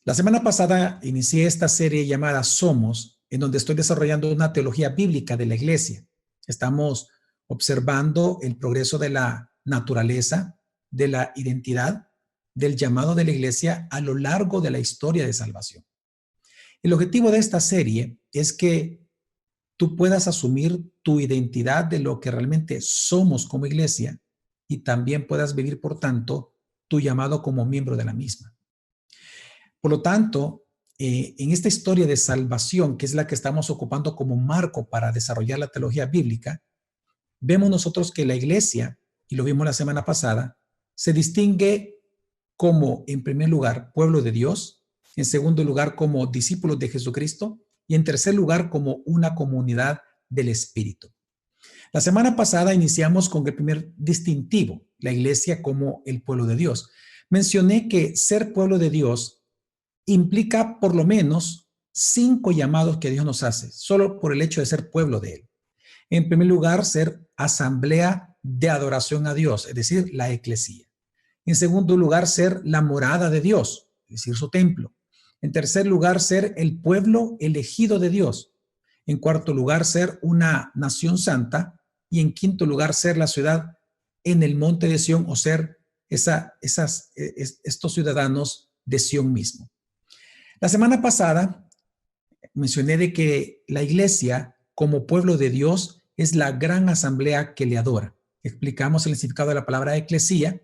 La semana pasada inicié esta serie llamada Somos, en donde estoy desarrollando una teología bíblica de la iglesia. Estamos observando el progreso de la naturaleza, de la identidad, del llamado de la iglesia a lo largo de la historia de salvación. El objetivo de esta serie es que tú puedas asumir tu identidad de lo que realmente somos como iglesia y también puedas vivir, por tanto, tu llamado como miembro de la misma. Por lo tanto, en esta historia de salvación, que es la que estamos ocupando como marco para desarrollar la teología bíblica, vemos nosotros que la iglesia, y lo vimos la semana pasada, se distingue como, en primer lugar, pueblo de Dios, en segundo lugar, como discípulos de Jesucristo, y en tercer lugar, como una comunidad del Espíritu. La semana pasada iniciamos con el primer distintivo, la iglesia como el pueblo de Dios. Mencioné que ser pueblo de Dios implica por lo menos 5 llamados que Dios nos hace, solo por el hecho de ser pueblo de Él. En primer lugar, ser asamblea de adoración a Dios, es decir, la eclesía. En segundo lugar, ser la morada de Dios, es decir, su templo. En tercer lugar, ser el pueblo elegido de Dios. En cuarto lugar, ser una nación santa. Y en quinto lugar, ser la ciudad en el monte de Sión, o ser estos ciudadanos de Sión mismo. La semana pasada mencioné de que la iglesia, como pueblo de Dios, es la gran asamblea que le adora. Explicamos el significado de la palabra eclesía,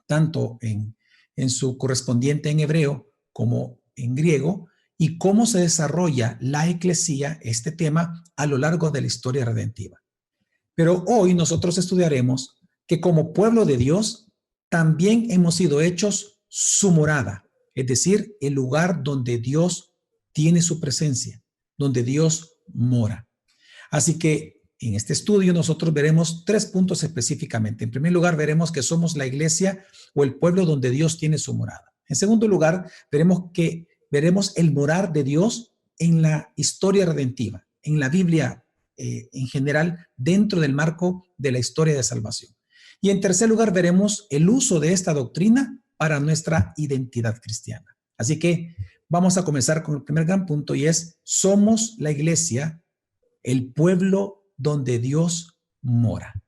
tanto en su correspondiente en hebreo como en griego, y cómo se desarrolla la eclesía, este tema, a lo largo de la historia redentiva. Pero hoy nosotros estudiaremos que como pueblo de Dios también hemos sido hechos su morada, es decir, el lugar donde Dios tiene su presencia, donde Dios mora. Así que en este estudio nosotros veremos 3 puntos específicamente. En primer lugar, veremos que somos la iglesia o el pueblo donde Dios tiene su morada. En segundo lugar, veremos el morar de Dios en la historia redentiva, en la Biblia en general, dentro del marco de la historia de salvación. Y en tercer lugar, veremos el uso de esta doctrina para nuestra identidad cristiana. Así que vamos a comenzar con el primer gran punto, y es: somos la iglesia, el pueblo donde Dios mora.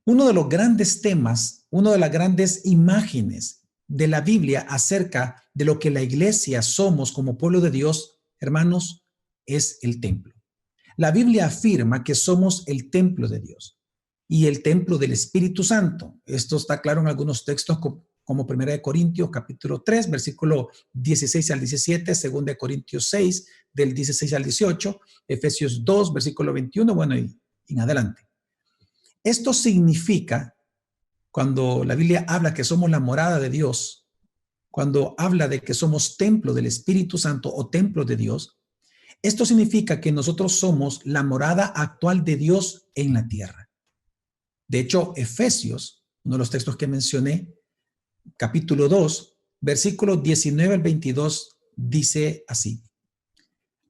Uno de los grandes temas, una de las grandes imágenes de la Biblia acerca de lo que la iglesia somos como pueblo de Dios, hermanos, es el templo. La Biblia afirma que somos el templo de Dios y el templo del Espíritu Santo. Esto está claro en algunos textos como 1 Corintios capítulo 3, versículo 16 al 17, 2 Corintios 6, del 16 al 18, Efesios 2, versículo 21, bueno, y en adelante. Esto significa, cuando la Biblia habla que somos la morada de Dios, cuando habla de que somos templo del Espíritu Santo o templo de Dios, esto significa que nosotros somos la morada actual de Dios en la tierra. De hecho, Efesios, uno de los textos que mencioné, capítulo 2, versículos 19 al 22, dice así: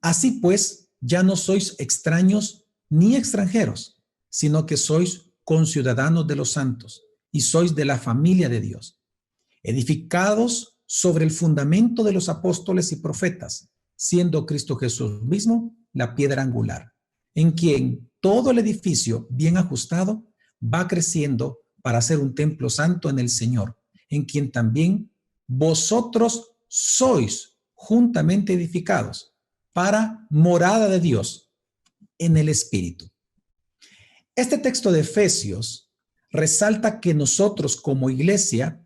así pues, ya no sois extraños ni extranjeros, sino que sois conciudadanos de los santos y sois de la familia de Dios, edificados sobre el fundamento de los apóstoles y profetas, siendo Cristo Jesús mismo la piedra angular, en quien todo el edificio bien ajustado va creciendo para ser un templo santo en el Señor, en quien también vosotros sois juntamente edificados para morada de Dios en el Espíritu. Este texto de Efesios resalta que nosotros como iglesia,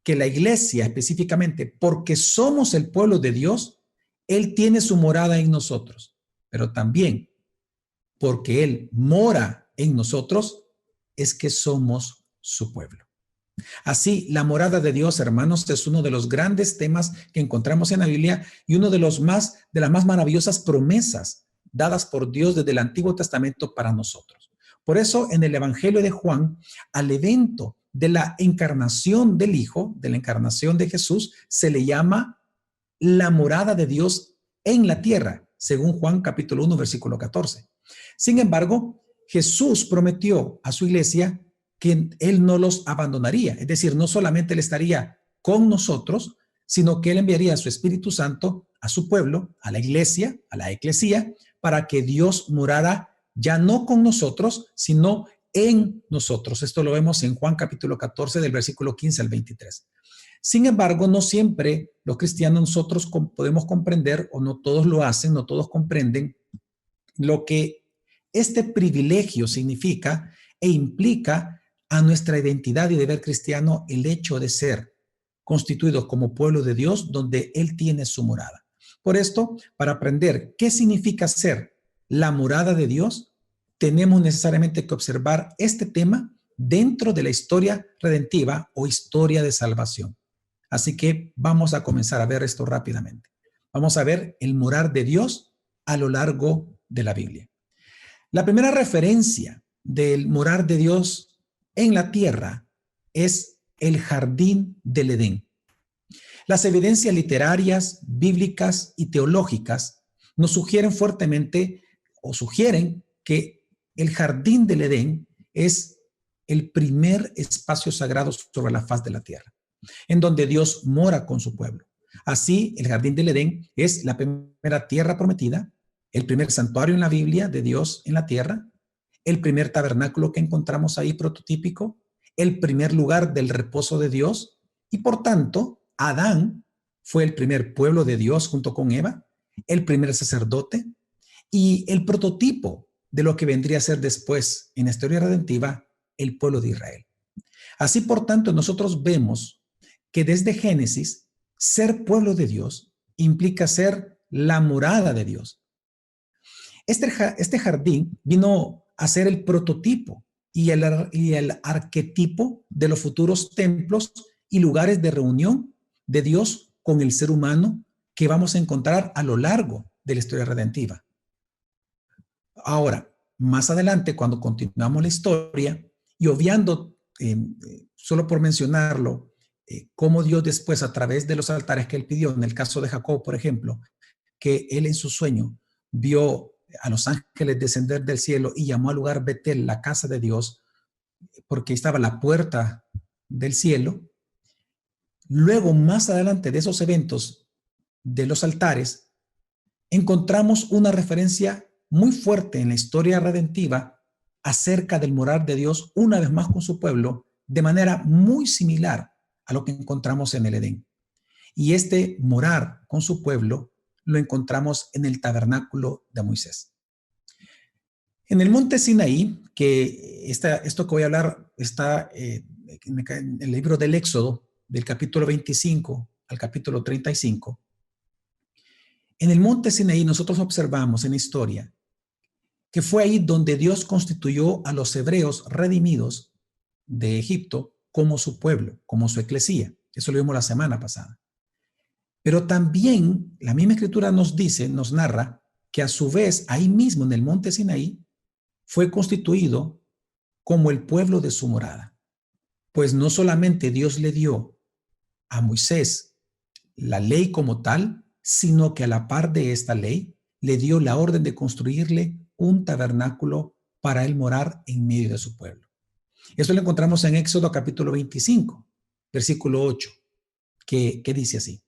que la iglesia específicamente, porque somos el pueblo de Dios, Él tiene su morada en nosotros, pero también porque Él mora en nosotros, es que somos su pueblo. Así, la morada de Dios, hermanos, es uno de los grandes temas que encontramos en la Biblia y uno de las más maravillosas promesas dadas por Dios desde el Antiguo Testamento para nosotros. Por eso, en el Evangelio de Juan, al evento de la encarnación del Hijo, de la encarnación de Jesús, se le llama la morada de Dios en la tierra, según Juan capítulo 1, versículo 14. Sin embargo, Jesús prometió a su iglesia que Él no los abandonaría. Es decir, no solamente Él estaría con nosotros, sino que Él enviaría a su Espíritu Santo a su pueblo, a la iglesia, a la eclesía, para que Dios morara ya no con nosotros, sino en nosotros. Esto lo vemos en Juan capítulo 14, del versículo 15 al 23. Sin embargo, no siempre los cristianos nosotros podemos comprender, o no todos lo hacen, no todos comprenden lo que este privilegio significa e implica a nuestra identidad y deber cristiano el hecho de ser constituidos como pueblo de Dios donde Él tiene su morada. Por esto, para aprender qué significa ser la morada de Dios, tenemos necesariamente que observar este tema dentro de la historia redentiva o historia de salvación. Así que vamos a comenzar a ver esto rápidamente. Vamos a ver el morar de Dios a lo largo de la Biblia. La primera referencia del morar de Dios en la tierra es el jardín del Edén. Las evidencias literarias, bíblicas y teológicas nos sugieren fuertemente o sugieren que el jardín del Edén es el primer espacio sagrado sobre la faz de la tierra, en donde Dios mora con su pueblo. Así, el jardín del Edén es la primera tierra prometida, el primer santuario en la Biblia de Dios en la tierra, el primer tabernáculo que encontramos ahí prototípico, el primer lugar del reposo de Dios, y por tanto, Adán fue el primer pueblo de Dios junto con Eva, el primer sacerdote y el prototipo de lo que vendría a ser después en la historia redentiva el pueblo de Israel. Así, por tanto, nosotros vemos que desde Génesis, ser pueblo de Dios implica ser la morada de Dios. Este jardín vino a ser el prototipo y el arquetipo de los futuros templos y lugares de reunión de Dios con el ser humano que vamos a encontrar a lo largo de la historia redentiva. Ahora, más adelante, cuando continuamos la historia y obviando, solo por mencionarlo, cómo Dios después, a través de los altares que él pidió, en el caso de Jacob, por ejemplo, que él en su sueño vio a los ángeles descender del cielo y llamó al lugar Betel, la casa de Dios, porque estaba la puerta del cielo. Luego, más adelante de esos eventos de los altares, encontramos una referencia muy fuerte en la historia redentiva acerca del morar de Dios una vez más con su pueblo, de manera muy similar a lo que encontramos en el Edén. Y este morar con su pueblo lo encontramos en el tabernáculo de Moisés. En el monte Sinaí, que esto que voy a hablar está en el libro del Éxodo, del capítulo 25 al capítulo 35, en el monte Sinaí nosotros observamos en la historia que fue ahí donde Dios constituyó a los hebreos redimidos de Egipto como su pueblo, como su eclesía. Eso lo vimos la semana pasada. Pero también la misma escritura nos dice, nos narra, que a su vez ahí mismo en el monte Sinaí fue constituido como el pueblo de su morada. Pues no solamente Dios le dio a Moisés la ley como tal, sino que a la par de esta ley le dio la orden de construirle un tabernáculo para él morar en medio de su pueblo. Esto lo encontramos en Éxodo capítulo 25, versículo 8, que dice así: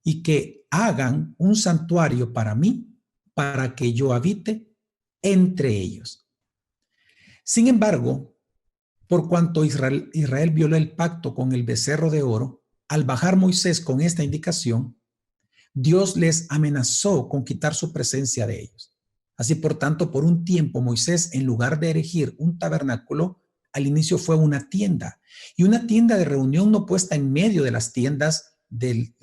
y que hagan un santuario para mí, para que yo habite entre ellos. Sin embargo, por cuanto Israel violó el pacto con el becerro de oro, al bajar Moisés con esta indicación, Dios les amenazó con quitar su presencia de ellos. Así, por tanto, por un tiempo Moisés, en lugar de erigir un tabernáculo, al inicio fue una tienda, y una tienda de reunión no puesta en medio de las tiendas de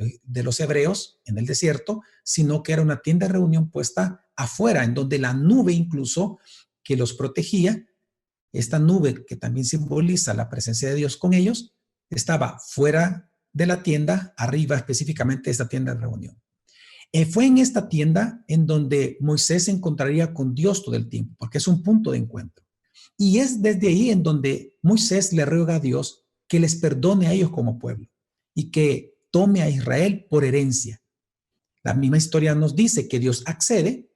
los hebreos en el desierto, sino que era una tienda de reunión puesta afuera, en donde la nube incluso que los protegía, esta nube que también simboliza la presencia de Dios con ellos, estaba fuera de la tienda, arriba específicamente de esta tienda de reunión. Fue en esta tienda en donde Moisés se encontraría con Dios todo el tiempo, porque es un punto de encuentro. Y es desde ahí en donde Moisés le ruega a Dios que les perdone a ellos como pueblo y que tome a Israel por herencia. La misma historia nos dice que Dios accede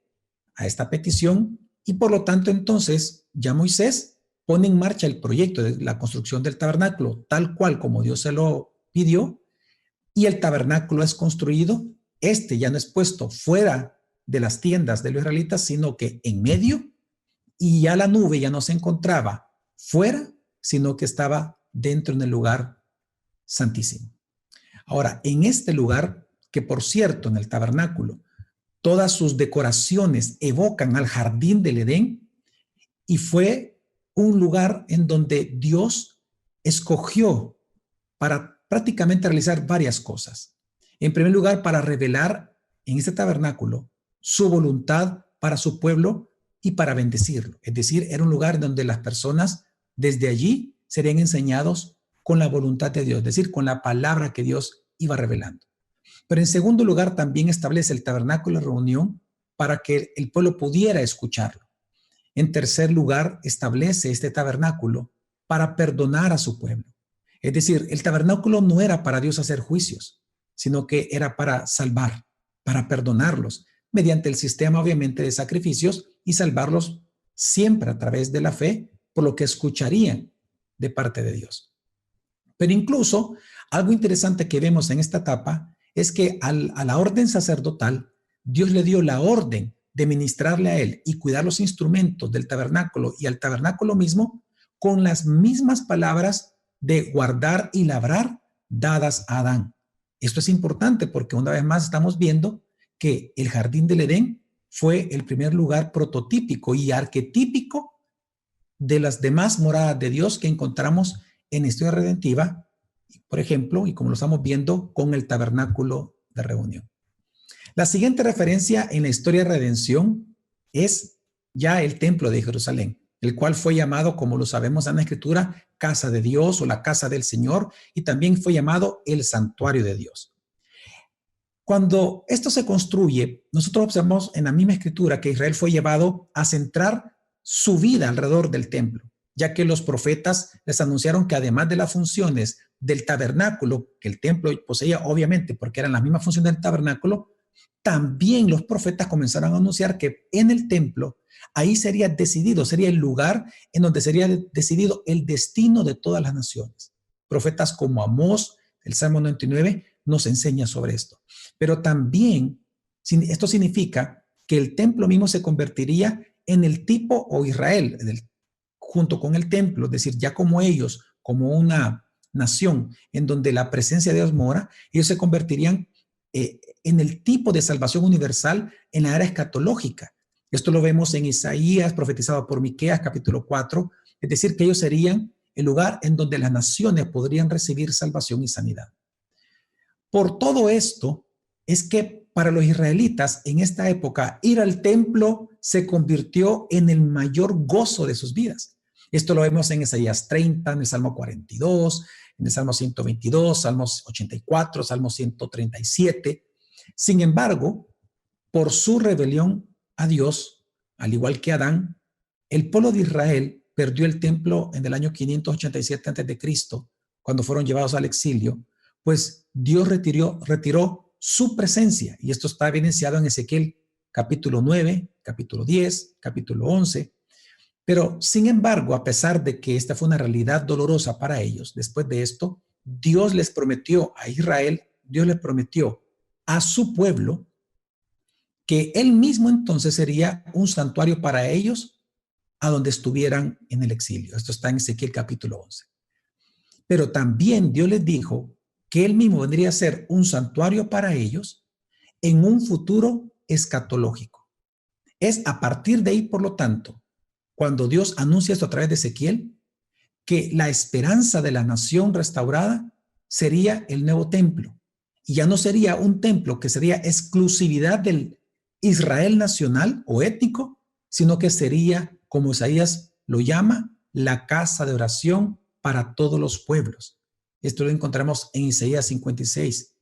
a esta petición y por lo tanto entonces ya Moisés pone en marcha el proyecto de la construcción del tabernáculo tal cual como Dios se lo pidió, y el tabernáculo es construido. Este ya no es puesto fuera de las tiendas de los israelitas, sino que en medio, y ya la nube ya no se encontraba fuera, sino que estaba dentro en el lugar santísimo. Ahora, en este lugar, que por cierto, en el tabernáculo, todas sus decoraciones evocan al jardín del Edén, y fue un lugar en donde Dios escogió para prácticamente realizar varias cosas. En primer lugar, para revelar en este tabernáculo su voluntad para su pueblo y para bendecirlo. Es decir, era un lugar donde las personas desde allí serían enseñados con la voluntad de Dios, es decir, con la palabra que Dios iba revelando. Pero en segundo lugar, también establece el tabernáculo de reunión para que el pueblo pudiera escucharlo. En tercer lugar, establece este tabernáculo para perdonar a su pueblo. Es decir, el tabernáculo no era para Dios hacer juicios, sino que era para salvar, para perdonarlos, mediante el sistema obviamente de sacrificios y salvarlos siempre a través de la fe, por lo que escucharían de parte de Dios. Pero incluso algo interesante que vemos en esta etapa es que a la orden sacerdotal, Dios le dio la orden de ministrarle a él y cuidar los instrumentos del tabernáculo y al tabernáculo mismo con las mismas palabras de guardar y labrar dadas a Adán. Esto es importante porque una vez más estamos viendo que el jardín del Edén fue el primer lugar prototípico y arquetípico de las demás moradas de Dios que encontramos en la historia redentiva, por ejemplo, y como lo estamos viendo con el tabernáculo de reunión. La siguiente referencia en la historia de redención es ya el templo de Jerusalén, el cual fue llamado, como lo sabemos en la Escritura, casa de Dios o la casa del Señor, y también fue llamado el santuario de Dios. Cuando esto se construye, nosotros observamos en la misma Escritura que Israel fue llevado a centrar su vida alrededor del templo, ya que los profetas les anunciaron que además de las funciones del tabernáculo, que el templo poseía obviamente porque eran las mismas funciones del tabernáculo, también los profetas comenzaron a anunciar que en el templo, ahí sería decidido, sería el lugar en donde sería decidido el destino de todas las naciones. Profetas como Amós, el Salmo 99, nos enseña sobre esto. Pero también esto significa que el templo mismo se convertiría en el tipo o Israel, junto con el templo, es decir, ya como ellos, como una nación en donde la presencia de Dios mora, ellos se convertirían en el tipo de salvación universal en la era escatológica. Esto lo vemos en Isaías, profetizado por Miqueas, capítulo 4, es decir, que ellos serían el lugar en donde las naciones podrían recibir salvación y sanidad. Por todo esto, es que para los israelitas en esta época, ir al templo se convirtió en el mayor gozo de sus vidas. Esto lo vemos en Isaías 30, en el Salmo 42, en el Salmo 122, Salmos 84, Salmo 137. Sin embargo, por su rebelión a Dios, al igual que Adán, el pueblo de Israel perdió el templo en el año 587 a.C., cuando fueron llevados al exilio, pues Dios retiró su presencia, y esto está evidenciado en Ezequiel capítulo 9, capítulo 10, capítulo 11. Pero, sin embargo, a pesar de que esta fue una realidad dolorosa para ellos, después de esto, Dios les prometió a Israel, Dios les prometió a su pueblo que él mismo entonces sería un santuario para ellos a donde estuvieran en el exilio. Esto está en Ezequiel capítulo 11. Pero también Dios les dijo que él mismo vendría a ser un santuario para ellos en un futuro escatológico. Es a partir de ahí, por lo tanto, cuando Dios anuncia esto a través de Ezequiel, que la esperanza de la nación restaurada sería el nuevo templo. Y ya no sería un templo que sería exclusividad del Israel nacional o étnico, sino que sería, como Isaías lo llama, la casa de oración para todos los pueblos. Esto lo encontramos en Isaías 56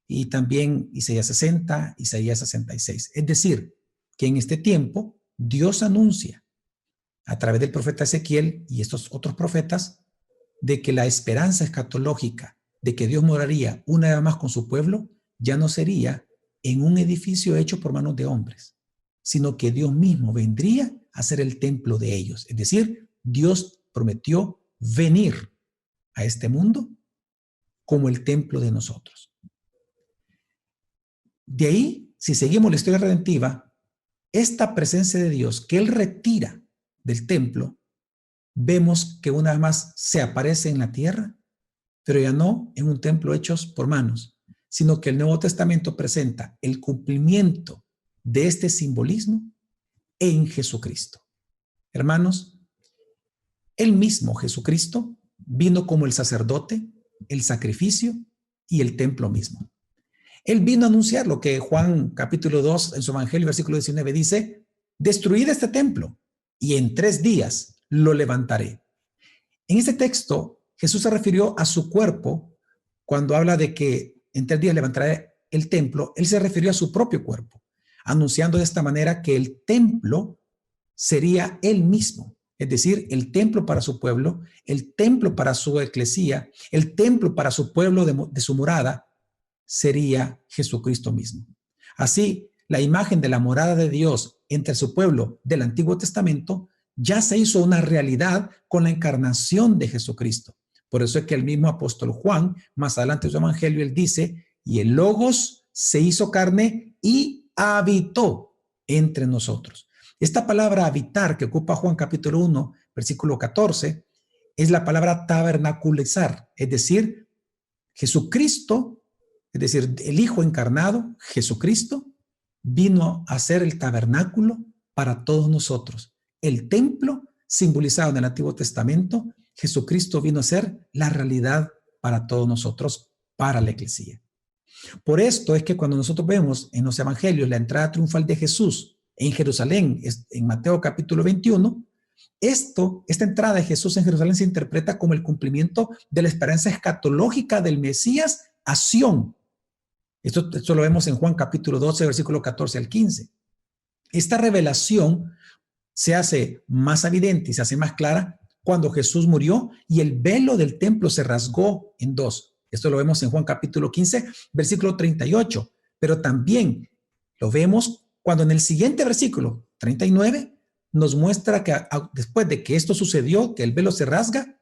y también Isaías 60, Isaías 66. Es decir, que en este tiempo Dios anuncia a través del profeta Ezequiel y estos otros profetas de que la esperanza escatológica de que Dios moraría una vez más con su pueblo ya no sería en un edificio hecho por manos de hombres, sino que Dios mismo vendría a ser el templo de ellos. Es decir, Dios prometió venir a este mundo como el templo de nosotros. De ahí, si seguimos la historia redentiva, esta presencia de Dios que Él retira del templo, vemos que una vez más se aparece en la tierra, pero ya no en un templo hechos por manos, sino que el Nuevo Testamento presenta el cumplimiento de este simbolismo en Jesucristo. Hermanos, Él mismo, Jesucristo, vino como el sacerdote, el sacrificio y el templo mismo. Él vino a anunciar lo que Juan capítulo 2 en su evangelio, versículo 19 dice: destruid este templo y en 3 días lo levantaré. En este texto, Jesús se refirió a su cuerpo cuando habla de que en 3 días levantará el templo. Él se refirió a su propio cuerpo, anunciando de esta manera que el templo sería él mismo, es decir, el templo para su pueblo, el templo para su eclesía, el templo para su pueblo de su morada, sería Jesucristo mismo. Así, la imagen de la morada de Dios entre su pueblo del Antiguo Testamento ya se hizo una realidad con la encarnación de Jesucristo. Por eso es que el mismo apóstol Juan, más adelante en su evangelio, él dice: y el Logos se hizo carne y habitó entre nosotros. Esta palabra habitar que ocupa Juan capítulo 1, versículo 14, es la palabra tabernaculizar, es decir, Jesucristo, es decir, el Hijo encarnado, Jesucristo, vino a ser el tabernáculo para todos nosotros. El templo simbolizado en el Antiguo Testamento, Jesucristo vino a ser la realidad para todos nosotros, para la iglesia. Por esto es que cuando nosotros vemos en los evangelios la entrada triunfal de Jesús en Jerusalén, en Mateo capítulo 21, esta entrada de Jesús en Jerusalén se interpreta como el cumplimiento de la esperanza escatológica del Mesías a Sión. Esto lo vemos en Juan capítulo 12, versículo 14 al 15. Esta revelación se hace más evidente y se hace más clara cuando Jesús murió y el velo del templo se rasgó en dos. Esto lo vemos en Juan capítulo 15, versículo 38. Pero también lo vemos cuando en el siguiente versículo, 39, nos muestra que después de que esto sucedió, que el velo se rasga,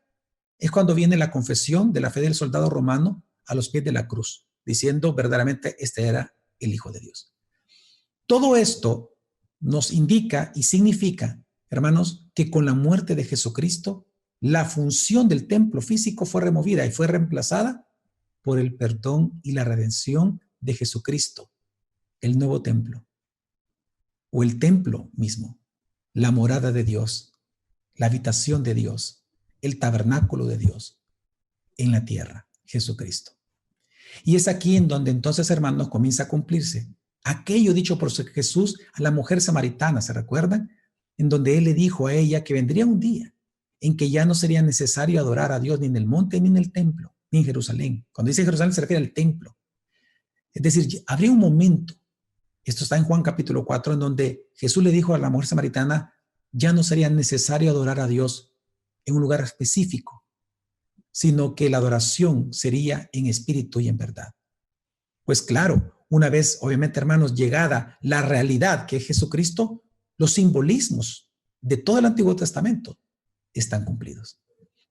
es cuando viene la confesión de la fe del soldado romano a los pies de la cruz, diciendo verdaderamente este era el Hijo de Dios. Todo esto nos indica y significa, hermanos, que con la muerte de Jesucristo, la función del templo físico fue removida y fue reemplazada por el perdón y la redención de Jesucristo, el nuevo templo, o el templo mismo, la morada de Dios, la habitación de Dios, el tabernáculo de Dios en la tierra, Jesucristo. Y es aquí en donde entonces, hermanos, comienza a cumplirse aquello dicho por Jesús a la mujer samaritana, ¿se recuerdan? En donde Él le dijo a ella que vendría un día en que ya no sería necesario adorar a Dios ni en el monte, ni en el templo, ni en Jerusalén. Cuando dice Jerusalén se refiere al templo. Es decir, habría un momento, esto está en Juan capítulo 4, en donde Jesús le dijo a la mujer samaritana, ya no sería necesario adorar a Dios en un lugar específico, sino que la adoración sería en espíritu y en verdad. Pues claro, una vez, obviamente, hermanos, llegada la realidad que es Jesucristo, los simbolismos de todo el Antiguo Testamento están cumplidos.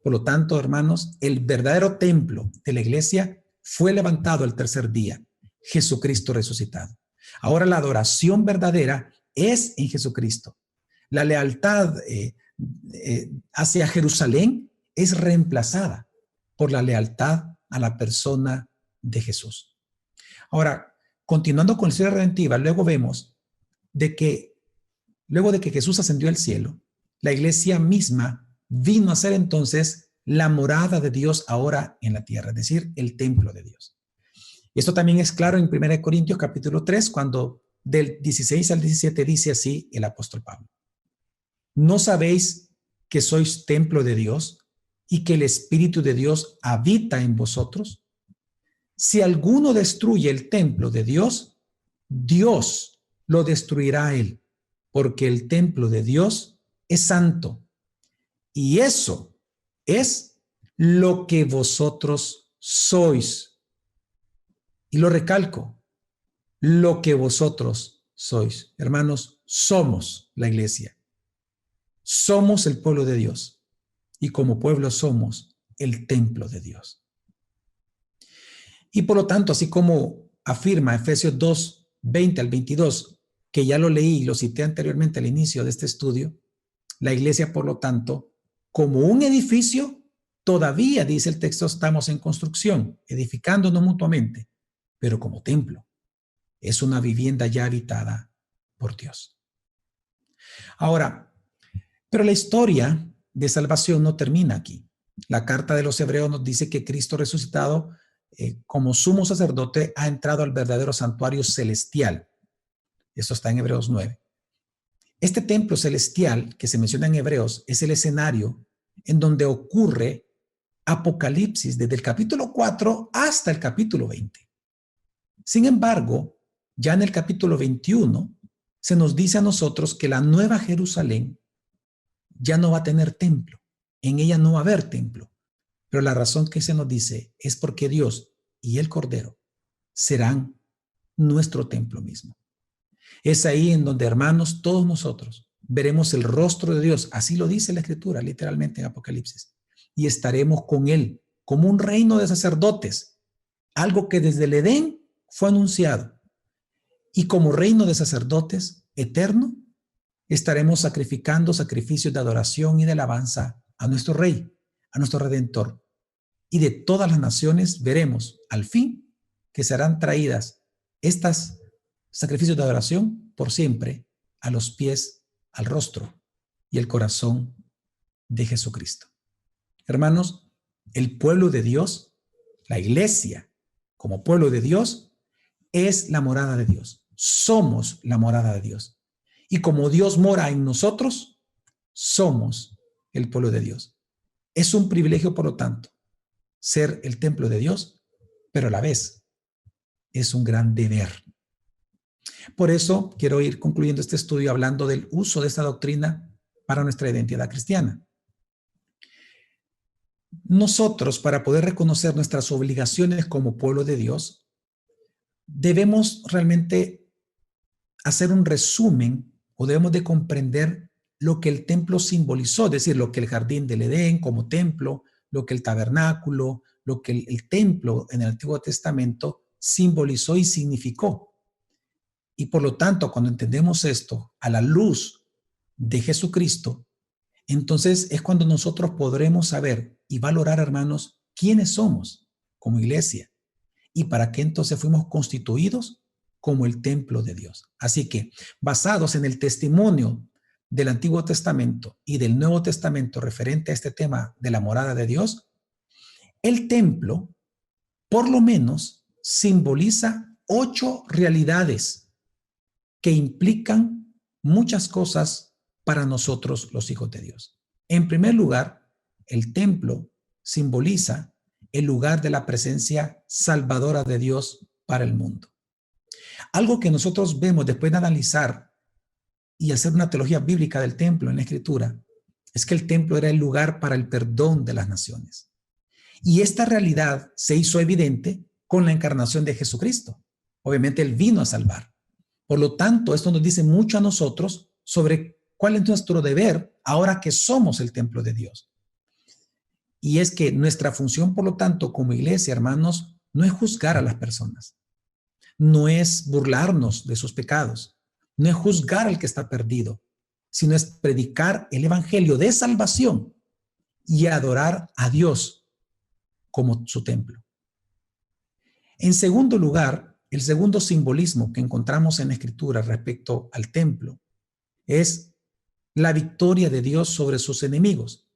Por lo tanto, hermanos, el verdadero templo de la iglesia fue levantado el tercer día, Jesucristo resucitado. Ahora la adoración verdadera es en Jesucristo. La lealtad hacia Jerusalén es reemplazada por la lealtad a la persona de Jesús. Ahora, continuando con la historia redentiva, luego vemos de que luego de que Jesús ascendió al cielo, la iglesia misma vino a ser entonces la morada de Dios ahora en la tierra, es decir, el templo de Dios. Y esto también es claro en 1 Corintios capítulo 3, cuando del 16 al 17 dice así el apóstol Pablo: ¿no sabéis que sois templo de Dios y que el Espíritu de Dios habita en vosotros? Si alguno destruye el templo de Dios, Dios lo destruirá a él, porque el templo de Dios es santo. Y eso es lo que vosotros sois. Y lo recalco, lo que vosotros sois. Hermanos, somos la iglesia. Somos el pueblo de Dios. Y como pueblo somos el templo de Dios. Y por lo tanto, así como afirma Efesios 2, 20 al 22, que ya lo leí y lo cité anteriormente al inicio de este estudio, la iglesia, por lo tanto, como un edificio, todavía, dice el texto, estamos en construcción, edificándonos mutuamente, pero como templo. Es una vivienda ya habitada por Dios. Ahora, pero la historia de salvación no termina aquí. La carta de los Hebreos nos dice que Cristo resucitado como sumo sacerdote ha entrado al verdadero santuario celestial. Eso está en Hebreos 9. Este templo celestial que se menciona en Hebreos es el escenario en donde ocurre Apocalipsis desde el capítulo 4 hasta el capítulo 20. Sin embargo, ya en el capítulo 21 se nos dice a nosotros que la nueva Jerusalén ya no va a tener templo. En ella no va a haber templo. Pero la razón que se nos dice es porque Dios y el Cordero serán nuestro templo mismo. Es ahí en donde, hermanos, todos nosotros veremos el rostro de Dios. Así lo dice la Escritura, literalmente en Apocalipsis. Y estaremos con Él como un reino de sacerdotes. Algo que desde el Edén fue anunciado. Y como reino de sacerdotes eterno, estaremos sacrificando sacrificios de adoración y de alabanza a nuestro Rey, a nuestro Redentor. Y de todas las naciones veremos al fin que serán traídas estas sacrificios de adoración por siempre a los pies, al rostro y el corazón de Jesucristo. Hermanos, el pueblo de Dios, la iglesia como pueblo de Dios, es la morada de Dios. Somos la morada de Dios. Y como Dios mora en nosotros, somos el pueblo de Dios. Es un privilegio, por lo tanto, ser el templo de Dios, pero a la vez es un gran deber. Por eso quiero ir concluyendo este estudio hablando del uso de esta doctrina para nuestra identidad cristiana. Nosotros, para poder reconocer nuestras obligaciones como pueblo de Dios, debemos realmente hacer un resumen o debemos de comprender lo que el templo simbolizó, es decir, lo que el jardín del Edén como templo, lo que el tabernáculo, lo que el templo en el Antiguo Testamento simbolizó y significó. Y por lo tanto, cuando entendemos esto a la luz de Jesucristo, entonces es cuando nosotros podremos saber y valorar, hermanos, quiénes somos como iglesia y para qué entonces fuimos constituidos como el templo de Dios. Así que, basados en el testimonio del Antiguo Testamento y del Nuevo Testamento referente a este tema de la morada de Dios, el templo, por lo menos, simboliza 8 realidades que implican muchas cosas para nosotros los hijos de Dios. En primer lugar, el templo simboliza el lugar de la presencia salvadora de Dios para el mundo. Algo que nosotros vemos después de analizar y hacer una teología bíblica del templo en la Escritura es que el templo era el lugar para el perdón de las naciones. Y esta realidad se hizo evidente con la encarnación de Jesucristo. Obviamente Él vino a salvar. Por lo tanto, esto nos dice mucho a nosotros sobre cuál es nuestro deber ahora que somos el templo de Dios. Y es que nuestra función, por lo tanto, como iglesia, hermanos, no es juzgar a las personas, no es burlarnos de sus pecados, no es juzgar al que está perdido, sino es predicar el evangelio de salvación y adorar a Dios como su templo. En segundo lugar, el segundo simbolismo que encontramos en la Escritura respecto al templo es la victoria de Dios sobre sus enemigos.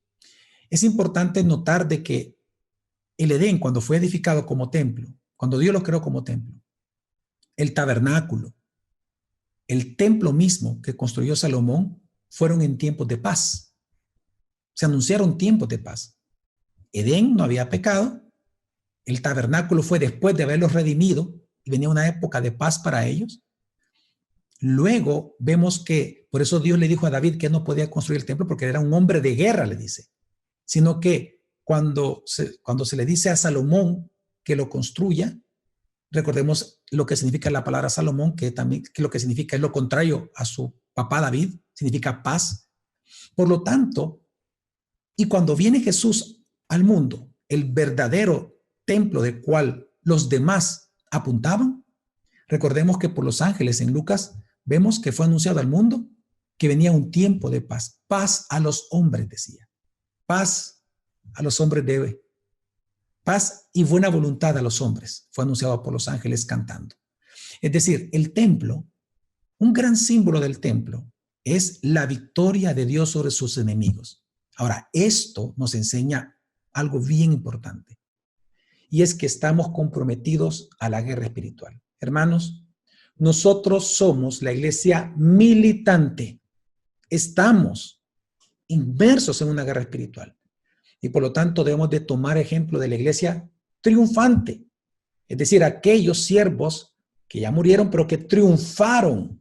Es importante notar de que el Edén, cuando fue edificado como templo, cuando Dios lo creó como templo, el tabernáculo, el templo mismo que construyó Salomón, fueron en tiempos de paz. Se anunciaron tiempos de paz. Edén no había pecado, el tabernáculo fue después de haberlos redimido y venía una época de paz para ellos. Luego vemos que, por eso Dios le dijo a David que no podía construir el templo porque era un hombre de guerra, le dice, sino que cuando se le dice a Salomón que lo construya, recordemos lo que significa la palabra Salomón, que también que lo que significa es lo contrario a su papá David, significa paz. Por lo tanto, y cuando viene Jesús al mundo, el verdadero templo del cual los demás apuntaban, Recordemos que por los ángeles en Lucas vemos que fue anunciado al mundo que venía un tiempo de paz. Paz a los hombres, decía. Paz a los hombres de paz y buena voluntad a los hombres. Fue anunciado por los ángeles cantando. Es decir, el templo, un gran símbolo del templo, es la victoria de Dios sobre sus enemigos. Ahora, esto nos enseña algo bien importante, y es que estamos comprometidos a la guerra espiritual. Hermanos, nosotros somos la iglesia militante. Estamos inmersos en una guerra espiritual y por lo tanto debemos de tomar ejemplo de la iglesia triunfante, es decir, aquellos siervos que ya murieron pero que triunfaron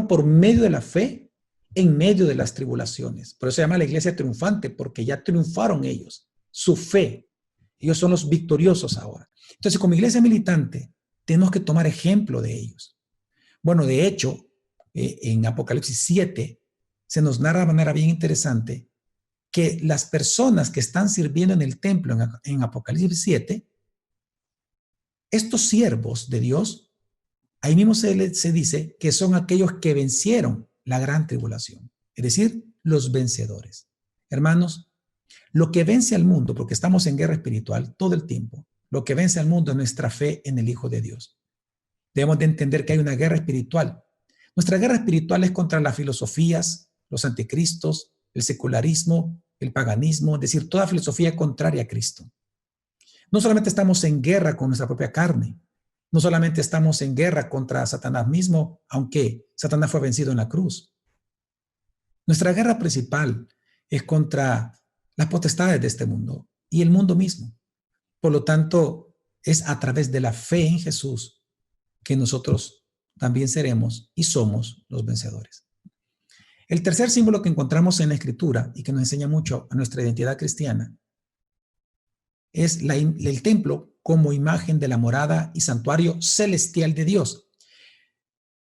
por medio de la fe en medio de las tribulaciones. Por eso se llama la iglesia triunfante, porque ya triunfaron ellos, su fe. Ellos son los victoriosos ahora. Entonces, como iglesia militante, tenemos que tomar ejemplo de ellos. Bueno, de hecho, en Apocalipsis 7 se nos narra de manera bien interesante que las personas que están sirviendo en el templo en Apocalipsis 7, estos siervos de Dios, ahí mismo se dice que son aquellos que vencieron la gran tribulación, es decir, los vencedores. Hermanos, lo que vence al mundo, porque estamos en guerra espiritual todo el tiempo, lo que vence al mundo es nuestra fe en el Hijo de Dios. Debemos de entender que hay una guerra espiritual. Nuestra guerra espiritual es contra las filosofías, los anticristos, el secularismo, el paganismo, es decir, toda filosofía contraria a Cristo. No solamente estamos en guerra con nuestra propia carne, no solamente estamos en guerra contra Satanás mismo, aunque Satanás fue vencido en la cruz. Nuestra guerra principal es contra las potestades de este mundo y el mundo mismo. Por lo tanto, es a través de la fe en Jesús que nosotros también seremos y somos los vencedores. El tercer símbolo que encontramos en la Escritura y que nos enseña mucho a nuestra identidad cristiana es el templo como imagen de la morada y santuario celestial de Dios.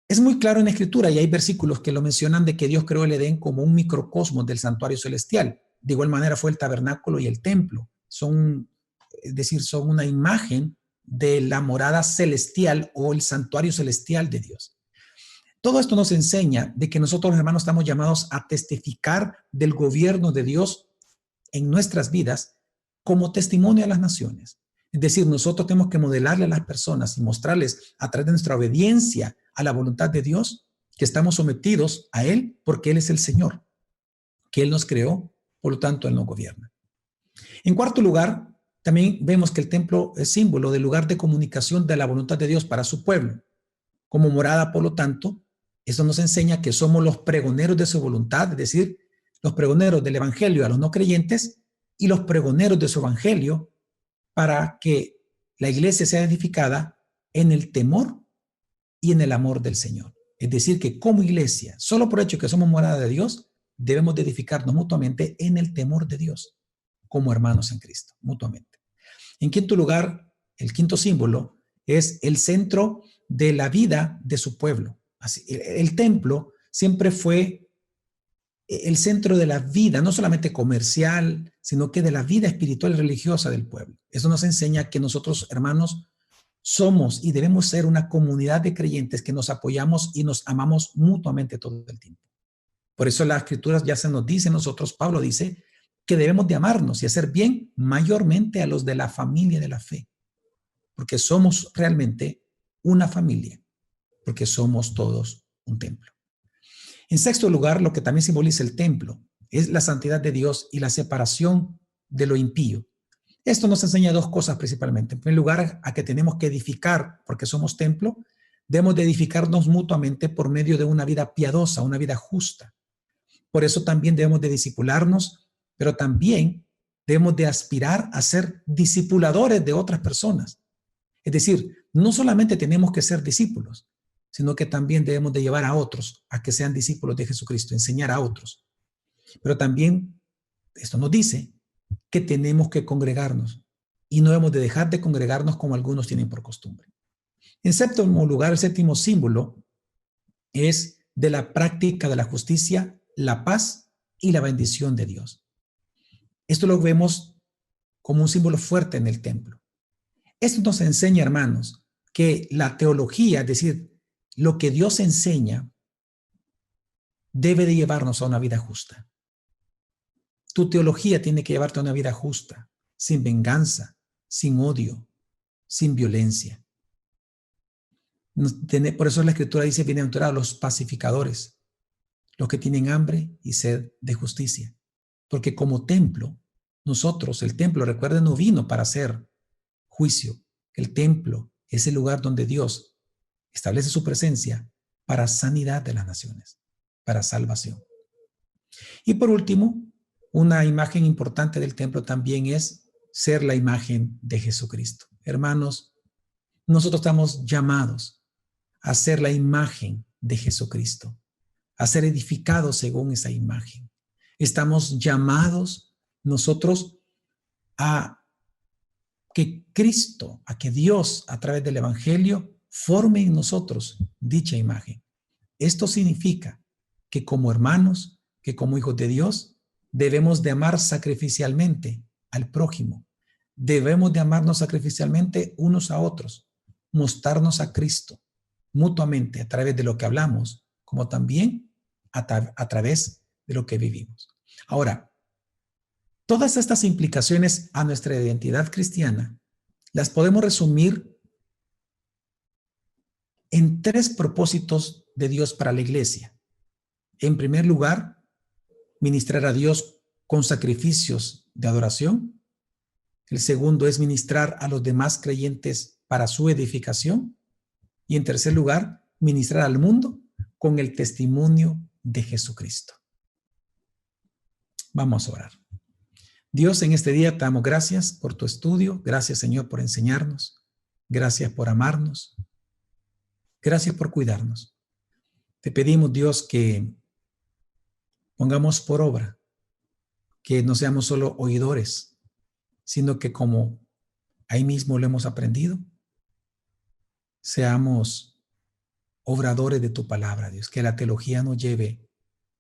Es muy claro en la Escritura y hay versículos que lo mencionan de que Dios creó el Edén como un microcosmos del santuario celestial. De igual manera fue el tabernáculo y el templo. Es decir, son una imagen de la morada celestial o el santuario celestial de Dios. Todo esto nos enseña de que nosotros, hermanos, estamos llamados a testificar del gobierno de Dios en nuestras vidas como testimonio a las naciones. Es decir, nosotros tenemos que modelarle a las personas y mostrarles a través de nuestra obediencia a la voluntad de Dios que estamos sometidos a Él porque Él es el Señor, que Él nos creó, por lo tanto Él nos gobierna. En cuarto lugar, también vemos que el templo es símbolo del lugar de comunicación de la voluntad de Dios para su pueblo. Como morada, por lo tanto, eso nos enseña que somos los pregoneros de su voluntad, es decir, los pregoneros del evangelio a los no creyentes y los pregoneros de su evangelio para que la iglesia sea edificada en el temor y en el amor del Señor. Es decir, que como iglesia, solo por hecho que somos morada de Dios, debemos de edificarnos mutuamente en el temor de Dios, como hermanos en Cristo, mutuamente. En quinto lugar, el quinto símbolo es el centro de la vida de su pueblo. Así, el templo siempre fue el centro de la vida, no solamente comercial, sino que de la vida espiritual y religiosa del pueblo. Eso nos enseña que nosotros, hermanos, somos y debemos ser una comunidad de creyentes que nos apoyamos y nos amamos mutuamente todo el tiempo. Por eso las escrituras ya se nos dice, nosotros, Pablo dice, que debemos de amarnos y hacer bien mayormente a los de la familia de la fe, porque somos realmente una familia, porque somos todos un templo. En sexto lugar, lo que también simboliza el templo es la santidad de Dios y la separación de lo impío. Esto nos enseña dos cosas principalmente. En primer lugar, a que tenemos que edificar, porque somos templo, debemos de edificarnos mutuamente por medio de una vida piadosa, una vida justa. Por eso también debemos de discipularnos, pero también debemos de aspirar a ser discipuladores de otras personas. Es decir, no solamente tenemos que ser discípulos, sino que también debemos de llevar a otros a que sean discípulos de Jesucristo, enseñar a otros. Pero también esto nos dice que tenemos que congregarnos y no debemos de dejar de congregarnos como algunos tienen por costumbre. En séptimo lugar, el séptimo símbolo es de la práctica de la justicia, la paz y la bendición de Dios. Esto lo vemos como un símbolo fuerte en el templo. Esto nos enseña, hermanos, que la teología, es decir, lo que Dios enseña, debe de llevarnos a una vida justa. Tu teología tiene que llevarte a una vida justa, sin venganza, sin odio, sin violencia. Por eso la Escritura dice, bienaventurados los pacificadores, los que tienen hambre y sed de justicia. Porque como templo, nosotros, el templo, recuerden, no vino para hacer juicio. El templo es el lugar donde Dios establece su presencia para sanidad de las naciones, para salvación. Y por último, una imagen importante del templo también es ser la imagen de Jesucristo. Hermanos, nosotros estamos llamados a ser la imagen de Jesucristo, a ser edificados según esa imagen. Estamos llamados nosotros a que Cristo, a que Dios a través del Evangelio forme en nosotros dicha imagen. Esto significa que como hermanos, que como hijos de Dios, debemos de amar sacrificialmente al prójimo. Debemos de amarnos sacrificialmente unos a otros, mostrarnos a Cristo mutuamente a través de lo que hablamos, como también a través de lo que vivimos. Ahora, todas estas implicaciones a nuestra identidad cristiana las podemos resumir en 3 propósitos de Dios para la iglesia. En primer lugar, ministrar a Dios con sacrificios de adoración. El segundo es ministrar a los demás creyentes para su edificación. Y en tercer lugar, ministrar al mundo con el testimonio de Jesucristo. Vamos a orar. Dios, en este día te damos gracias por tu estudio. Gracias, Señor, por enseñarnos. Gracias por amarnos. Gracias por cuidarnos. Te pedimos, Dios, que pongamos por obra, que no seamos solo oidores, sino que como ahí mismo lo hemos aprendido, seamos obradores de tu palabra, Dios, que la teología nos lleve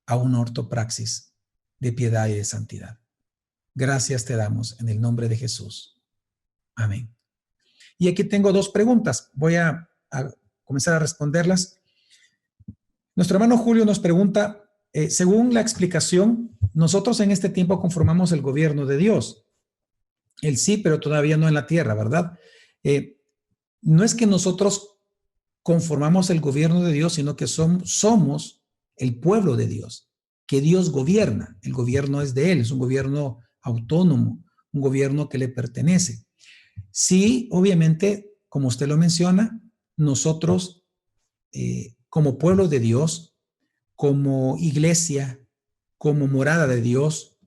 a una ortopraxis de piedad y de santidad. Gracias te damos en el nombre de Jesús. Amén. Y aquí tengo 2 preguntas. Voy a comenzar a responderlas. Nuestro hermano Julio nos pregunta, según la explicación, nosotros en este tiempo conformamos el gobierno de Dios. Él sí, pero todavía no en la tierra, ¿verdad? No es que nosotros conformamos el gobierno de Dios, sino que somos el pueblo de Dios, que Dios gobierna. El gobierno es de Él, es un gobierno autónomo, un gobierno que le pertenece. Sí, obviamente, como usted lo menciona, nosotros como pueblo de Dios, como iglesia, como morada de Dios,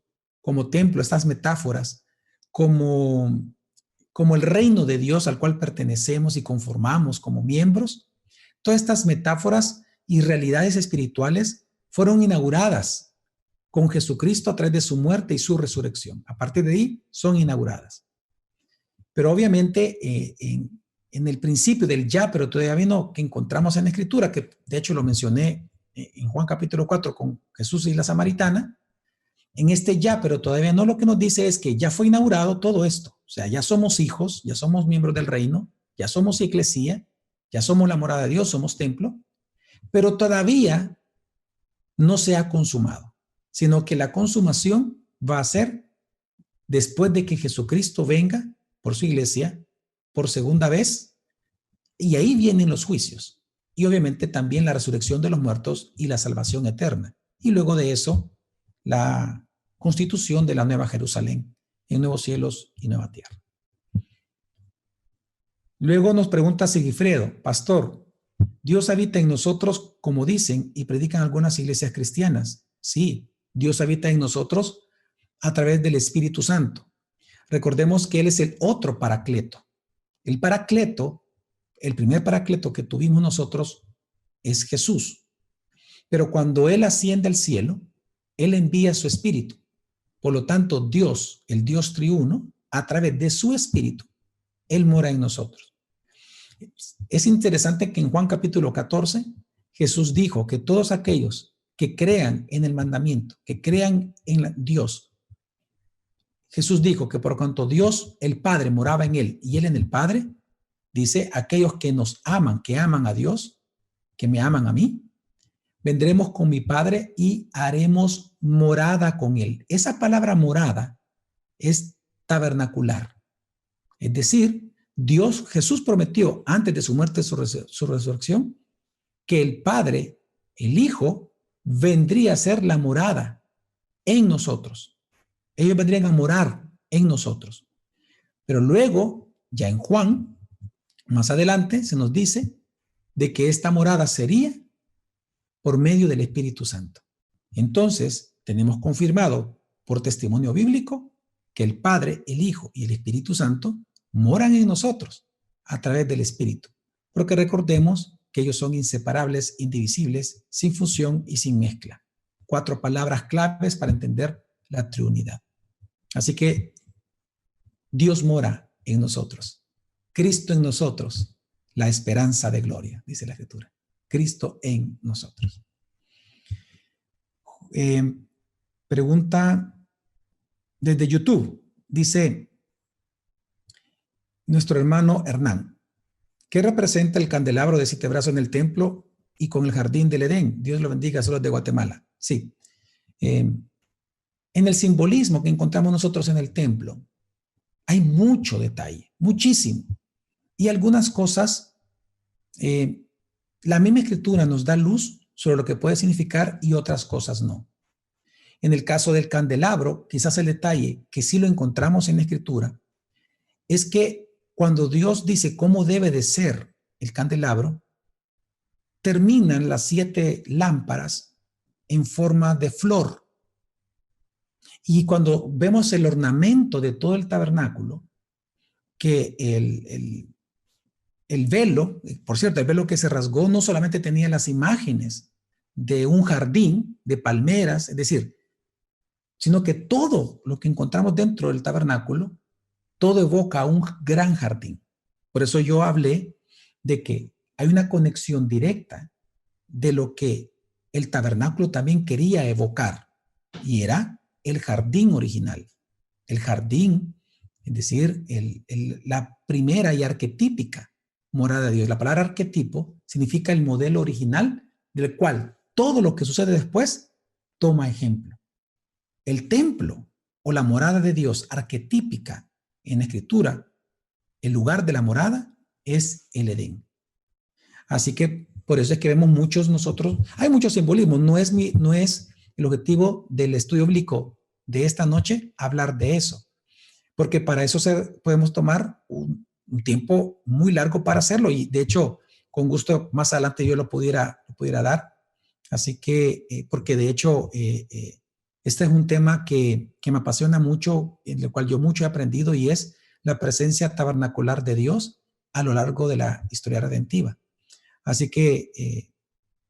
como templo, estas metáforas, como el reino de Dios al cual pertenecemos y conformamos como miembros, todas estas metáforas y realidades espirituales fueron inauguradas con Jesucristo a través de su muerte y su resurrección. A partir de ahí son inauguradas. Pero obviamente en el principio del ya, pero todavía no, que encontramos en la Escritura, que de hecho lo mencioné en Juan capítulo 4 con Jesús y la samaritana, en este ya, pero todavía no, lo que nos dice es que ya fue inaugurado todo esto. O sea, ya somos hijos, ya somos miembros del reino, ya somos iglesia, ya somos la morada de Dios, somos templo, pero todavía no se ha consumado, sino que la consumación va a ser después de que Jesucristo venga por su iglesia por segunda vez, y ahí vienen los juicios. Y obviamente también la resurrección de los muertos y la salvación eterna. Y luego de eso, la constitución de la nueva Jerusalén, en nuevos cielos y nueva tierra. Luego nos pregunta Sigifredo, pastor, ¿Dios habita en nosotros como dicen y predican algunas iglesias cristianas? Sí, Dios habita en nosotros a través del Espíritu Santo. Recordemos que Él es el otro paracleto. El paracleto, el primer paracleto que tuvimos nosotros es Jesús. Pero cuando Él asciende al cielo, Él envía su Espíritu. Por lo tanto, Dios, el Dios triuno, a través de su Espíritu, Él mora en nosotros. Es interesante que en Juan capítulo 14, Jesús dijo que todos aquellos que crean en el mandamiento, que crean en Dios, Jesús dijo que por cuanto Dios, el Padre, moraba en él y él en el Padre, dice, aquellos que nos aman, que aman a Dios, que me aman a mí, vendremos con mi Padre y haremos morada con él. Esa palabra morada es tabernacular. Es decir, Jesús prometió antes de su muerte y su resurrección que el Padre, el Hijo, vendría a ser la morada en nosotros. Ellos vendrían a morar en nosotros. Pero luego, ya en Juan, más adelante, se nos dice de que esta morada sería por medio del Espíritu Santo. Entonces, tenemos confirmado por testimonio bíblico que el Padre, el Hijo y el Espíritu Santo moran en nosotros a través del Espíritu. Porque recordemos que ellos son inseparables, indivisibles, sin fusión y sin mezcla. 4 palabras claves para entender la Trinidad. Así que Dios mora en nosotros. Cristo en nosotros, la esperanza de gloria, dice la Escritura. Cristo en nosotros. Pregunta desde YouTube. Dice nuestro hermano Hernán, ¿qué representa el candelabro de 7 brazos en el templo y con el jardín del Edén? Dios lo bendiga, solo de Guatemala. Sí. En el simbolismo que encontramos nosotros en el templo, hay mucho detalle, muchísimo. Y algunas cosas, la misma Escritura nos da luz sobre lo que puede significar y otras cosas no. En el caso del candelabro, quizás el detalle que sí lo encontramos en la Escritura es que cuando Dios dice cómo debe de ser el candelabro, terminan las 7 lámparas en forma de flor. Y cuando vemos el ornamento de todo el tabernáculo, que el velo, por cierto, el velo que se rasgó no solamente tenía las imágenes de un jardín, de palmeras, es decir, sino que todo lo que encontramos dentro del tabernáculo, todo evoca a un gran jardín. Por eso yo hablé de que hay una conexión directa de lo que el tabernáculo también quería evocar, y era el jardín original. El jardín, es decir, la primera y arquetípica morada de Dios. La palabra arquetipo significa el modelo original del cual todo lo que sucede después toma ejemplo. El templo o la morada de Dios arquetípica en la Escritura, el lugar de la morada es el Edén. Así que por eso es que vemos muchos nosotros, hay mucho simbolismo, no es el objetivo del estudio bíblico de esta noche hablar de eso, porque para eso podemos tomar un tiempo muy largo para hacerlo, y de hecho con gusto más adelante yo lo pudiera dar. Así que, porque de hecho este es un tema que me apasiona mucho, en el cual yo mucho he aprendido, y es la presencia tabernacular de Dios a lo largo de la historia redentiva. Así que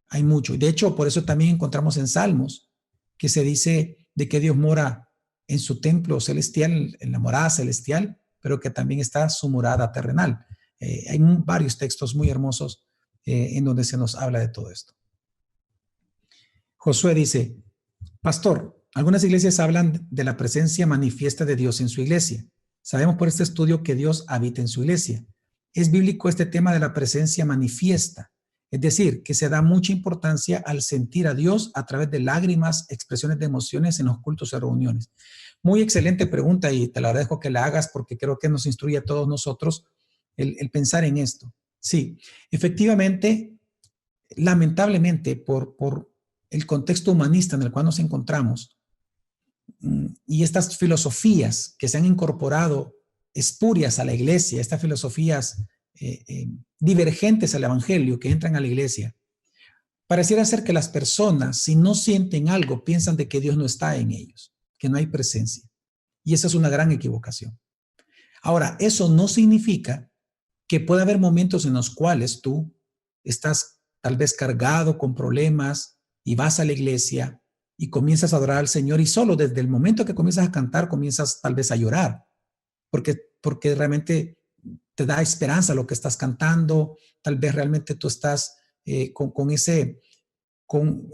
hay mucho. De hecho, por eso también encontramos en Salmos que se dice de que Dios mora en su templo celestial, en la morada celestial, pero que también está su morada terrenal. Hay varios textos muy hermosos en donde se nos habla de todo esto. Josué dice, pastor, algunas iglesias hablan de la presencia manifiesta de Dios en su iglesia. Sabemos por este estudio que Dios habita en su iglesia. ¿Es bíblico este tema de la presencia manifiesta? Es decir, que se da mucha importancia al sentir a Dios a través de lágrimas, expresiones de emociones en los cultos y reuniones. Muy excelente pregunta, y te la agradezco que la hagas porque creo que nos instruye a todos nosotros el pensar en esto. Sí, efectivamente, lamentablemente, por el contexto humanista en el cual nos encontramos y estas filosofías que se han incorporado espurias a la iglesia, estas filosofías divergentes al evangelio que entran a la iglesia, pareciera ser que las personas, si no sienten algo, piensan de que Dios no está en ellos, que no hay presencia. Y esa es una gran equivocación. Ahora, eso no significa que pueda haber momentos en los cuales tú estás tal vez cargado con problemas y vas a la iglesia y comienzas a adorar al Señor, y solo desde el momento que comienzas a cantar comienzas tal vez a llorar, porque realmente te da esperanza lo que estás cantando. Tal vez realmente tú estás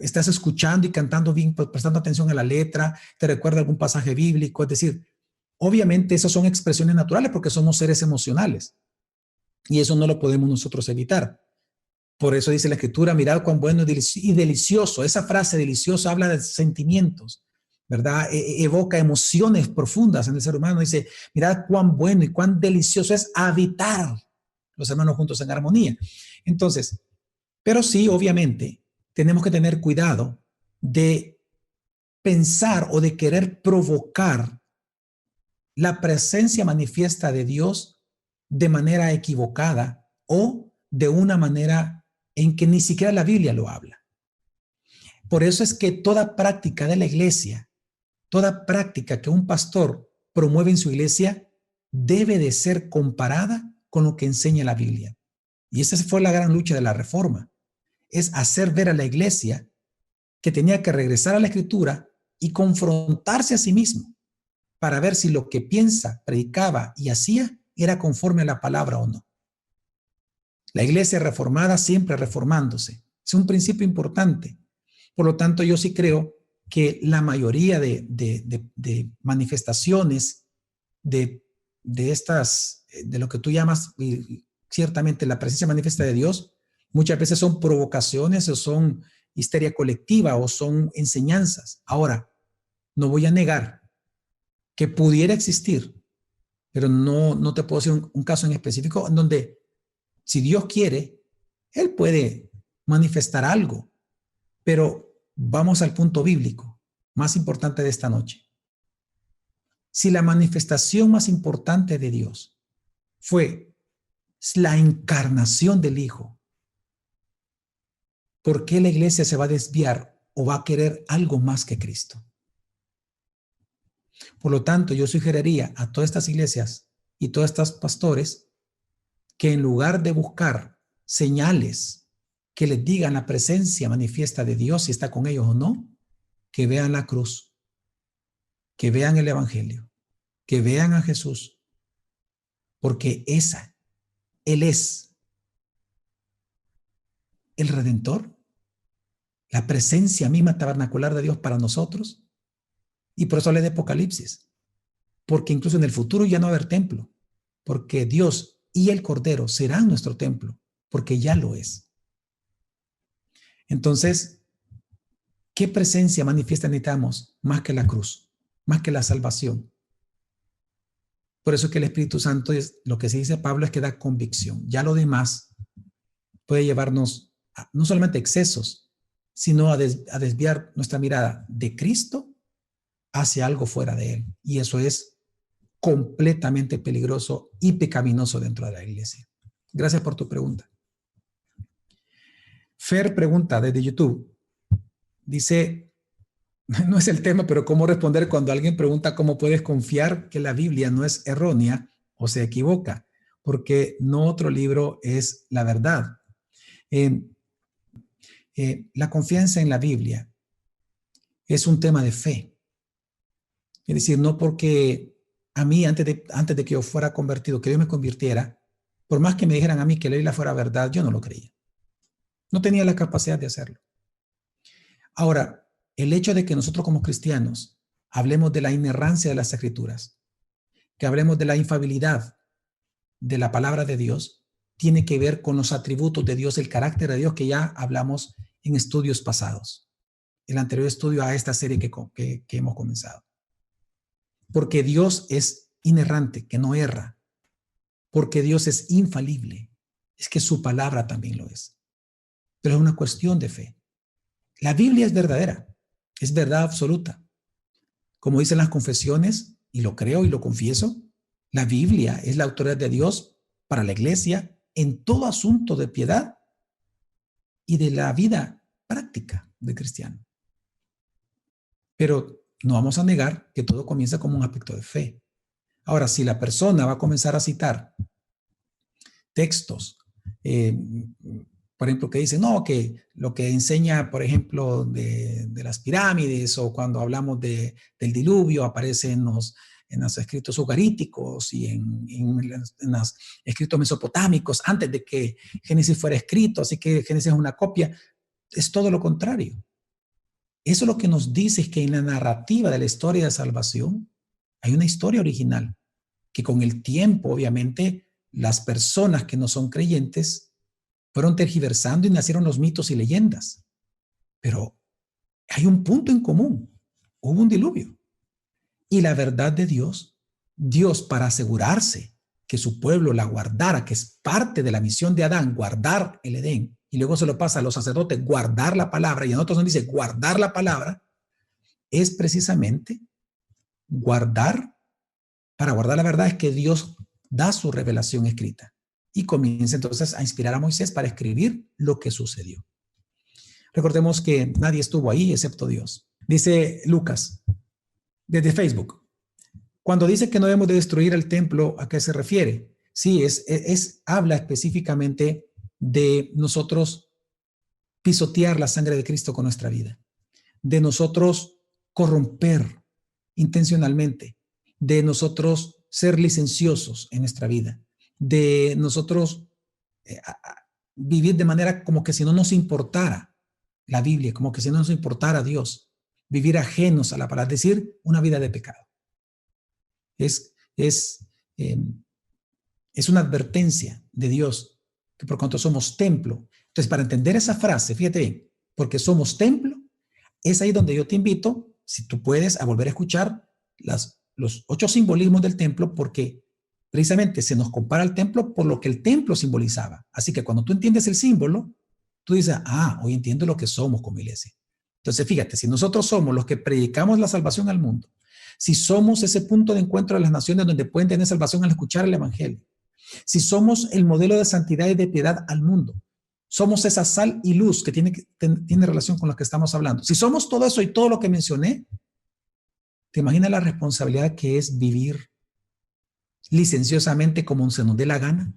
estás escuchando y cantando bien, prestando atención a la letra, te recuerda algún pasaje bíblico. Es decir, Obviamente esas son expresiones naturales porque somos seres emocionales y eso no lo podemos nosotros evitar. Por eso dice la Escritura, mirad cuán bueno y delicioso. Esa frase delicioso habla de sentimientos, ¿verdad? Evoca emociones profundas en el ser humano. Dice, mirad cuán bueno y cuán delicioso es habitar los hermanos juntos en armonía. Entonces, pero sí, obviamente, tenemos que tener cuidado de pensar o de querer provocar la presencia manifiesta de Dios de manera equivocada o de una manera en que ni siquiera la Biblia lo habla. Por eso es que toda práctica de la iglesia, toda práctica que un pastor promueve en su iglesia, debe de ser comparada con lo que enseña la Biblia. Y esa fue la gran lucha de la Reforma, es hacer ver a la iglesia que tenía que regresar a la Escritura y confrontarse a sí mismo para ver si lo que piensa, predicaba y hacía era conforme a la palabra o no. La iglesia reformada siempre reformándose. Es un principio importante. Por lo tanto, yo sí creo que la mayoría de manifestaciones de estas, de lo que tú llamas ciertamente la presencia manifiesta de Dios, muchas veces son provocaciones o son histeria colectiva o son enseñanzas. Ahora, no voy a negar que pudiera existir, pero no te puedo decir un caso en específico en donde si Dios quiere, Él puede manifestar algo, pero vamos al punto bíblico más importante de esta noche. Si la manifestación más importante de Dios fue la encarnación del Hijo, ¿por qué la iglesia se va a desviar o va a querer algo más que Cristo? Por lo tanto, yo sugeriría a todas estas iglesias y todos estos pastores que en lugar de buscar señales que les digan la presencia manifiesta de Dios, si está con ellos o no, que vean la cruz, que vean el Evangelio, que vean a Jesús, porque Él es el Redentor, la presencia misma tabernacular de Dios para nosotros, y por eso habla de Apocalipsis, porque incluso en el futuro ya no va a haber templo, porque Dios y el Cordero serán nuestro templo, porque ya lo es. Entonces, ¿qué presencia manifiesta necesitamos más que la cruz, más que la salvación? Por eso es que el Espíritu Santo, es lo que se dice Pablo, es que da convicción. Ya lo demás puede llevarnos a, no solamente excesos, sino a desviar nuestra mirada de Cristo hacia algo fuera de Él. Y eso es completamente peligroso y pecaminoso dentro de la iglesia. Gracias por tu pregunta. Fer pregunta desde YouTube. Dice, no es el tema, pero ¿cómo responder cuando alguien pregunta cómo puedes confiar que la Biblia no es errónea o se equivoca? Porque no otro libro es la verdad. La confianza en la Biblia es un tema de fe. Es decir, no porque a mí, antes de que yo fuera convertido, que yo me convirtiera, por más que me dijeran a mí que la Biblia fuera verdad, yo no lo creía. No tenía la capacidad de hacerlo. Ahora, el hecho de que nosotros como cristianos hablemos de la inerrancia de las Escrituras, que hablemos de la infalibilidad de la palabra de Dios, tiene que ver con los atributos de Dios, el carácter de Dios que ya hablamos en estudios pasados, el anterior estudio a esta serie que hemos comenzado. Porque Dios es inerrante, que no erra, porque Dios es infalible, es que su palabra también lo es. Pero es una cuestión de fe. La Biblia es verdadera, es verdad absoluta. Como dicen las confesiones, y lo creo y lo confieso, la Biblia es la autoridad de Dios para la iglesia en todo asunto de piedad y de la vida práctica del cristiano. Pero no vamos a negar que todo comienza como un aspecto de fe. Ahora, si la persona va a comenzar a citar textos, por ejemplo, que dicen, no, que lo que enseña, por ejemplo, de las pirámides o cuando hablamos del diluvio aparece en los escritos ugaríticos y en los escritos mesopotámicos antes de que Génesis fuera escrito, así que Génesis es una copia. Es todo lo contrario. Eso lo que nos dice es que en la narrativa de la historia de salvación, Hay una historia original que con el tiempo, obviamente, las personas que no son creyentes fueron tergiversando y nacieron los mitos y leyendas. Pero hay un punto en común. Hubo un diluvio. Y la verdad de Dios, Dios para asegurarse que su pueblo la guardara, que es parte de la misión de Adán, guardar el Edén, y luego se lo pasa a los sacerdotes, guardar la palabra, y en otros nos dice guardar la palabra, es precisamente guardar. Para guardar la verdad es que Dios da su revelación escrita y comienza entonces a inspirar a Moisés para escribir lo que sucedió. Recordemos que nadie estuvo ahí excepto Dios. Dice Lucas, desde Facebook, cuando dice que no debemos de destruir el templo, ¿a qué se refiere? Sí, habla específicamente de nosotros pisotear la sangre de Cristo con nuestra vida, de nosotros corromper intencionalmente, de nosotros ser licenciosos en nuestra vida, de nosotros vivir de manera como que si no nos importara la Biblia, como que si no nos importara Dios, vivir ajenos a la palabra, es decir, una vida de pecado. Es una advertencia de Dios que por cuanto somos templo. Entonces, para entender esa frase, fíjate bien, porque somos templo, es ahí donde yo te invito, si tú puedes, a volver a escuchar los 8 simbolismos del templo, porque precisamente se nos compara al templo por lo que el templo simbolizaba. Así que cuando tú entiendes el símbolo, tú dices, hoy entiendo lo que somos como iglesia. Entonces, fíjate, si nosotros somos los que predicamos la salvación al mundo, si somos ese punto de encuentro de las naciones donde pueden tener salvación al escuchar el evangelio, si somos el modelo de santidad y de piedad al mundo, somos esa sal y luz que tiene relación con lo que estamos hablando. Si somos todo eso y todo lo que mencioné, ¿te imaginas la responsabilidad que es vivir licenciosamente como se nos dé la gana?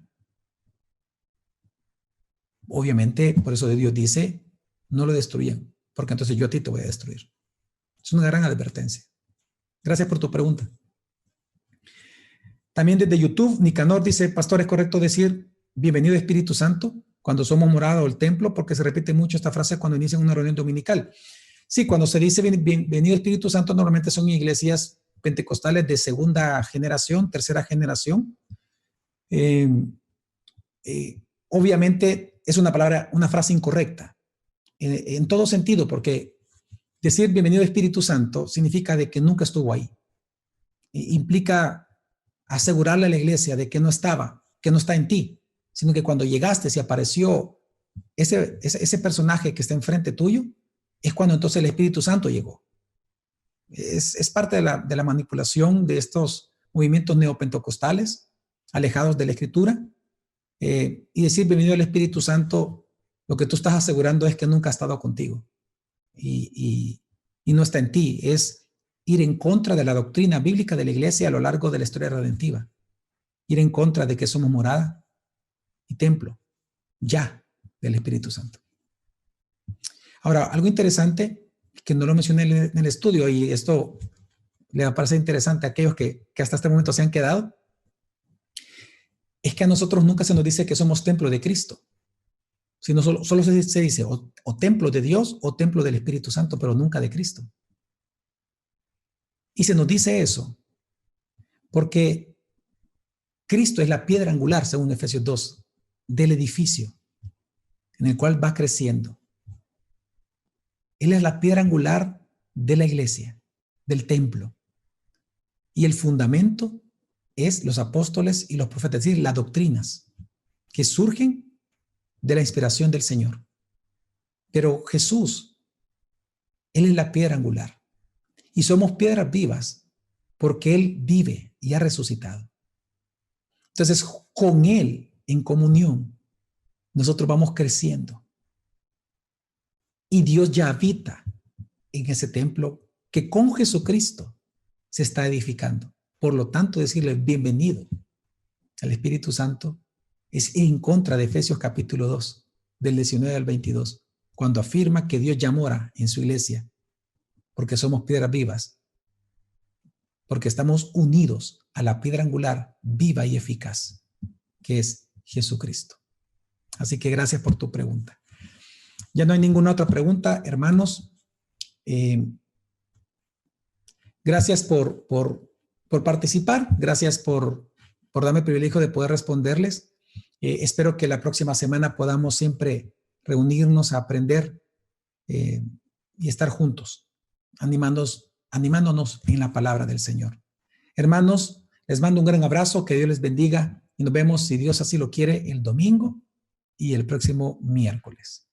Obviamente, por eso Dios dice, no lo destruyan, porque entonces yo a ti te voy a destruir. Es una gran advertencia. Gracias por tu pregunta. También desde YouTube, Nicanor dice, pastor, ¿es correcto decir bienvenido Espíritu Santo cuando somos morada o el templo? Porque se repite mucho esta frase cuando inician una reunión dominical. Sí, cuando se dice bienvenido Espíritu Santo, normalmente son iglesias pentecostales de segunda generación, tercera generación. Obviamente es una frase incorrecta en todo sentido, porque decir bienvenido Espíritu Santo significa de que nunca estuvo ahí. Implica asegurarle a la iglesia de que no estaba, que no está en ti, sino que cuando llegaste, si apareció ese personaje que está enfrente tuyo, es cuando entonces el Espíritu Santo llegó. Es parte de la manipulación de estos movimientos neopentecostales, alejados de la Escritura, y decir bienvenido al Espíritu Santo, lo que tú estás asegurando es que nunca ha estado contigo y no está en ti. Es ir en contra de la doctrina bíblica de la iglesia a lo largo de la historia redentiva. Ir en contra de que somos morada y templo, ya, del Espíritu Santo. Ahora, algo interesante, que no lo mencioné en el estudio, y esto le va a parecer interesante a aquellos que hasta este momento se han quedado, es que a nosotros nunca se nos dice que somos templo de Cristo, sino solo se dice o templo de Dios o templo del Espíritu Santo, pero nunca de Cristo. Y se nos dice eso porque Cristo es la piedra angular, según Efesios 2, del edificio en el cual va creciendo. Él es la piedra angular de la iglesia, del templo. Y el fundamento es los apóstoles y los profetas, es decir, las doctrinas que surgen de la inspiración del Señor. Pero Jesús, Él es la piedra angular. Y somos piedras vivas porque Él vive y ha resucitado. Entonces, con Él, en comunión, nosotros vamos creciendo. Y Dios ya habita en ese templo que con Jesucristo se está edificando. Por lo tanto, decirle bienvenido al Espíritu Santo es en contra de Efesios capítulo 2, del 19 al 22, cuando afirma que Dios ya mora en su iglesia, porque somos piedras vivas, porque estamos unidos a la piedra angular viva y eficaz, que es Jesucristo. Así que gracias por tu pregunta. Ya no hay ninguna otra pregunta, hermanos. Gracias por por participar. Gracias por darme el privilegio de poder responderles. Espero que la próxima semana podamos siempre reunirnos a aprender y estar juntos, animándonos en la palabra del Señor. Hermanos, les mando un gran abrazo, que Dios les bendiga y nos vemos, si Dios así lo quiere, el domingo y el próximo miércoles.